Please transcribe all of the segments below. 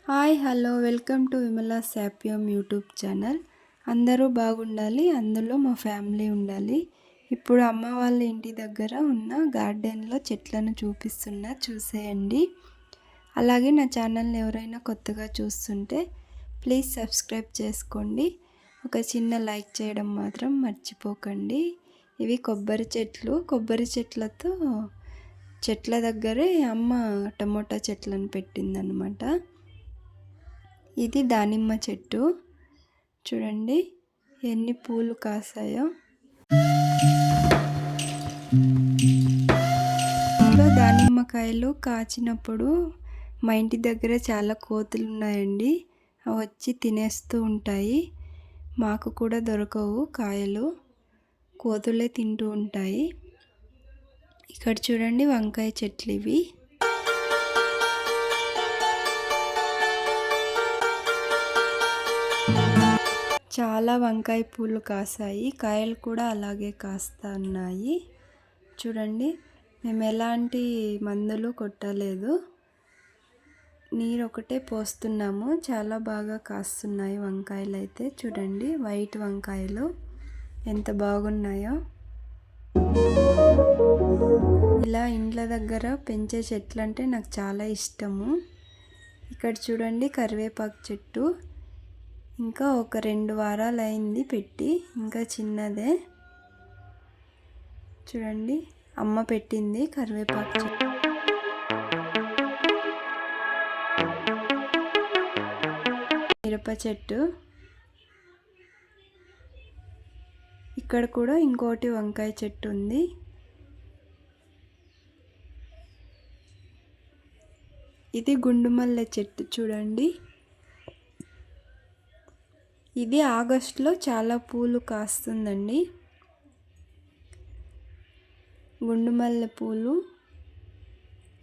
Hi hello welcome to Vimala శాప్యం YouTube channel. అందరూ బాగుండాలి, అందులో మా ఫ్యామిలీ ఉండాలి. ఇప్పుడు అమ్మ వాళ్ళ ఇంటి దగ్గర ఉన్న గార్డెన్లో చెట్లను చూసేయండి. అలాగే నా ఛానల్ని ఎవరైనా కొత్తగా చూస్తుంటే ప్లీజ్ సబ్స్క్రైబ్ చేసుకోండి. ఒక చిన్న లైక్ చేయడం మాత్రం మర్చిపోకండి. ఇవి కొబ్బరి చెట్లతో చెట్ల దగ్గరే అమ్మ టమోటా చెట్లను పెట్టిందనమాట. ఇది దానిమ్మ చెట్టు, చూడండి ఎన్ని పూలు కాసాయో. దానిమ్మకాయలు కాచినప్పుడు మా ఇంటి దగ్గర చాలా కోతులు ఉన్నాయండి, అవి వచ్చి తినేస్తూ ఉంటాయి. మాకు కూడా దొరకవు కాయలు, కోతులే తింటూ ఉంటాయి. ఇక్కడ చూడండి వంకాయ చెట్లు ఇవి. చాలా వంకాయ పూలు కాసాయి, కాయలు కూడా అలాగే కాస్తా ఉన్నాయి. చూడండి, మేము ఎలాంటి మందులు కొట్టలేదు, నీరు ఒకటే పోస్తున్నాము. చాలా బాగా కాస్తున్నాయి వంకాయలు అయితే. చూడండి వైట్ వంకాయలు ఎంత బాగున్నాయో. ఇలా ఇండ్ల దగ్గర పెంచే చెట్లు అంటే నాకు చాలా ఇష్టము. ఇక్కడ చూడండి కరివేపాకు చెట్టు, ఇంకా ఒక 2 వారాలు అయింది పెట్టి, ఇంకా చిన్నదే. చూడండి అమ్మ పెట్టింది కరివేపాకు చెట్టు. మిరప చెట్టు, ఇక్కడ కూడా ఇంకోటి వంకాయ చెట్టు ఉంది. ఇది గుండుమల్లె చెట్టు చూడండి, ఇది ఆగస్టులో చాలా పూలు కాస్తుందండి. గుండుమల్లె పూలు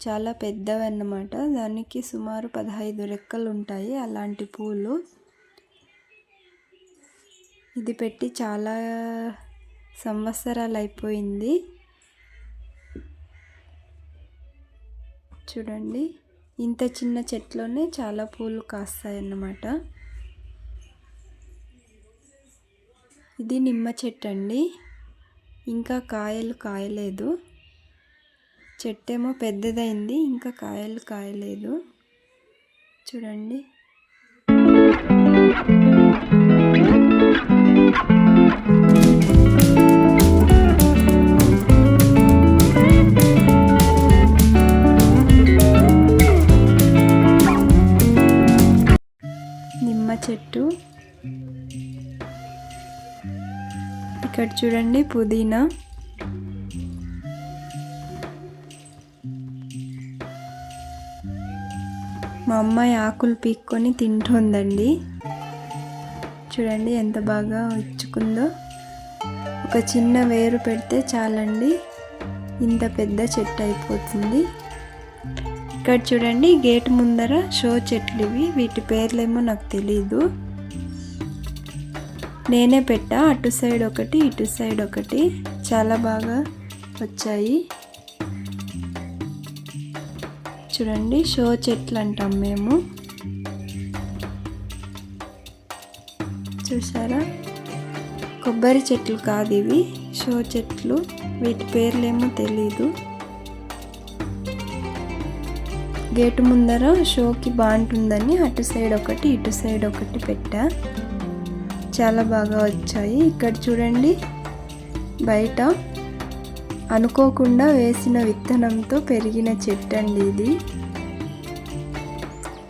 చాలా పెద్దవి అన్నమాట, దానికి సుమారు 15 రెక్కలు ఉంటాయి అలాంటి పూలు. ఇది పెట్టి చాలా సంవత్సరాలు అయిపోయింది. చూడండి ఇంత చిన్న చెట్లోనే చాలా పూలు కాస్తాయి అన్నమాట. ఇది నిమ్మ చెట్టు అండి, ఇంకా కాయలు కాయలేదు. చెట్టేమో పెద్దదైంది, ఇంకా కాయలు కాయలేదు. చూడండి నిమ్మ చెట్టు. ఇక్కడ చూడండి పుదీనా, మా అమ్మాయి ఆకులు పీక్కొని తింటుందండి. చూడండి ఎంత బాగా ఇచ్చుకుందో. ఒక చిన్న వేరు పెడితే చాలండి, ఇంత పెద్ద చెట్టు అయిపోతుంది. ఇక్కడ చూడండి గేట్ ముందర షో చెట్లు ఇవి, వీటి పేర్లేమో నాకు తెలీదు, నేనే పెట్టా. అటు సైడ్ ఒకటి, ఇటు సైడ్ ఒకటి, చాలా బాగా వచ్చాయి. చూడండి షో చెట్లు అంటాం మేము. చూసారా, కొబ్బరి చెట్లు కాదు ఇవి, షో చెట్లు, వీటి పేర్లేమో తెలీదు. గేటు ముందర షోకి బాగుంటుందని అటు సైడ్ ఒకటి, ఇటు సైడ్ ఒకటి పెట్టా, చాలా బాగా వచ్చాయి. ఇక్కడ చూడండి బయట అనుకోకుండా వేసిన విత్తనంతో పెరిగిన చెట్టు అండి ఇది.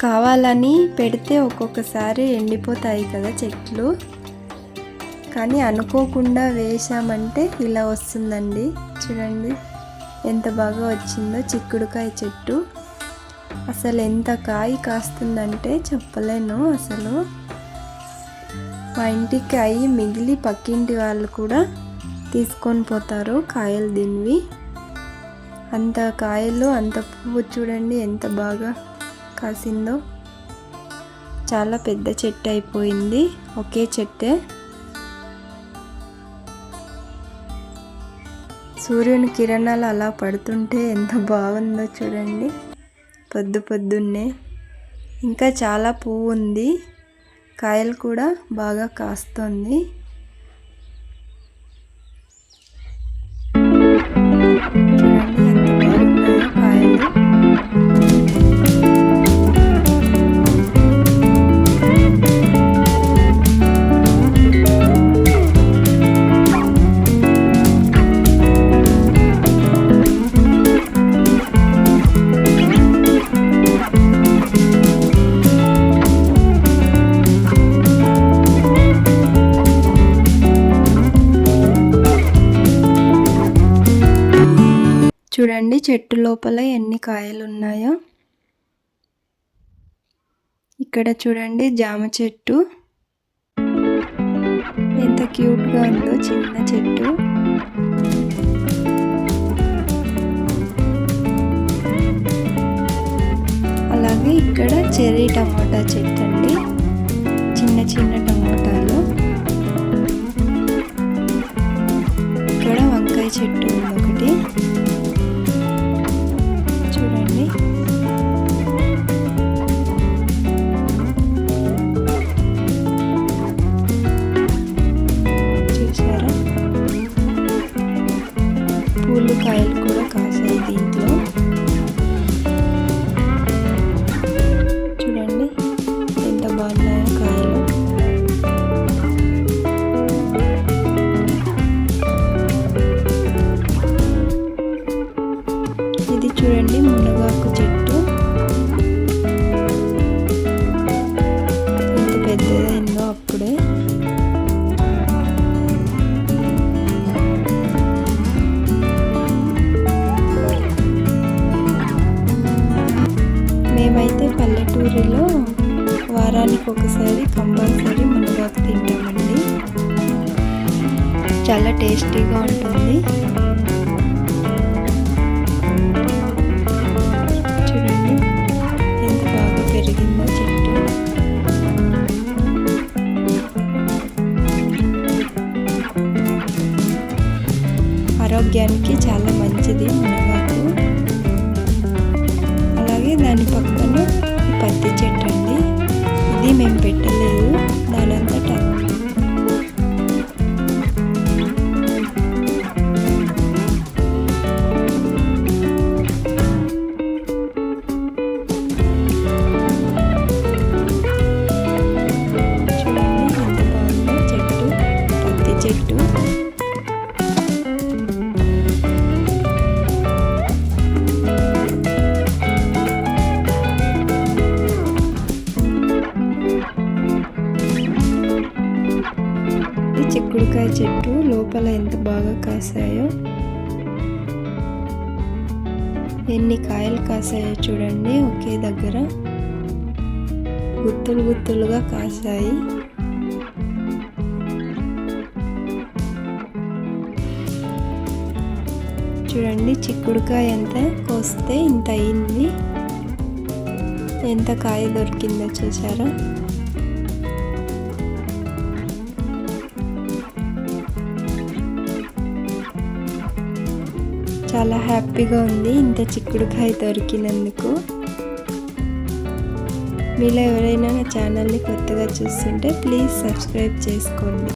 కావాలని పెడితే ఒక్కొక్కసారి ఎండిపోతాయి కదా చెట్లు, కానీ అనుకోకుండా వేసామంటే ఇలా వస్తుందండి. చూడండి ఎంత బాగా వచ్చిందో. చిక్కుడుకాయ చెట్టు, అసలు ఎంత కాయ కాస్తుందంటే చెప్పలేను అసలు. మా ఇంటికి అయ్యి మిగిలి పక్కింటి వాళ్ళు కూడా తీసుకొని పోతారు కాయలు దీనివి. అంత కాయలు, అంత పువ్వు చూడండి ఎంత బాగా కాసిందో. చాలా పెద్ద చెట్టు అయిపోయింది, ఒకే చెట్టే. సూర్యుని కిరణాలు అలా పడుతుంటే ఎంత బాగుందో చూడండి పొద్దున్నే. ఇంకా చాలా పువ్వు ఉంది, కాయలు కూడా బాగా కాస్తుంది. చూడండి ఎంత బాగున్నాయో కాయలు. చూడండి చెట్టు లోపల ఎన్ని కాయలు ఉన్నాయో. ఇక్కడ చూడండి జామ చెట్టు ఎంత క్యూట్గా ఉందో, చిన్న చెట్టు. అలాగే ఇక్కడ చెర్రీ టమోటా చెట్టు అండి, చిన్న చిన్న టమోటాలు. ఇక్కడ వంకాయ చెట్టు ఉంది ఒకటి. చూడండి చూసారా, పూలు కాయలు కూడా కాసాయి దీంట్లో. చూడండి ఎంత బాగున్నాయో కాయలు. ఇది చూడండి మునగాకు చెట్టు ఎంత పెద్దదైందో అప్పుడే. మేమైతే పల్లెటూరులో వారానికి ఒకసారి కంపల్సరీ మునగాకు తింటామండి, చాలా టేస్టీగా ఉంటుంది. చూడండి ఎంత బాగా పెరిగిందో చెట్టు. ఆరోగ్యానికి చాలా మంచిది మునగాకు. అలాగే దాని పక్కన పత్తి చెట్టు అండి, ఇది మేము పెట్టలేదు, దానంతటా చెట్టు. ఈ చిక్కుడుకాయ చెట్టు లోపల ఎంత బాగా కాసాయో, ఎన్ని కాయలు కాసాయో చూడండి. ఒకే దగ్గర గుత్తులు గుత్తులుగా కాసాయి. చూడండి చిక్కుడుకాయ ఎంత కోస్తే ఇంత అయింది, ఎంత కాయ దొరికిందో చూసారా. చాలా హ్యాపీగా ఉంది ఇంత చిక్కుడుకాయ దొరికినందుకు. మీలో ఎవరైనా నా ఛానల్ని కొత్తగా చూస్తుంటే ప్లీజ్ సబ్స్క్రైబ్ చేసుకోండి.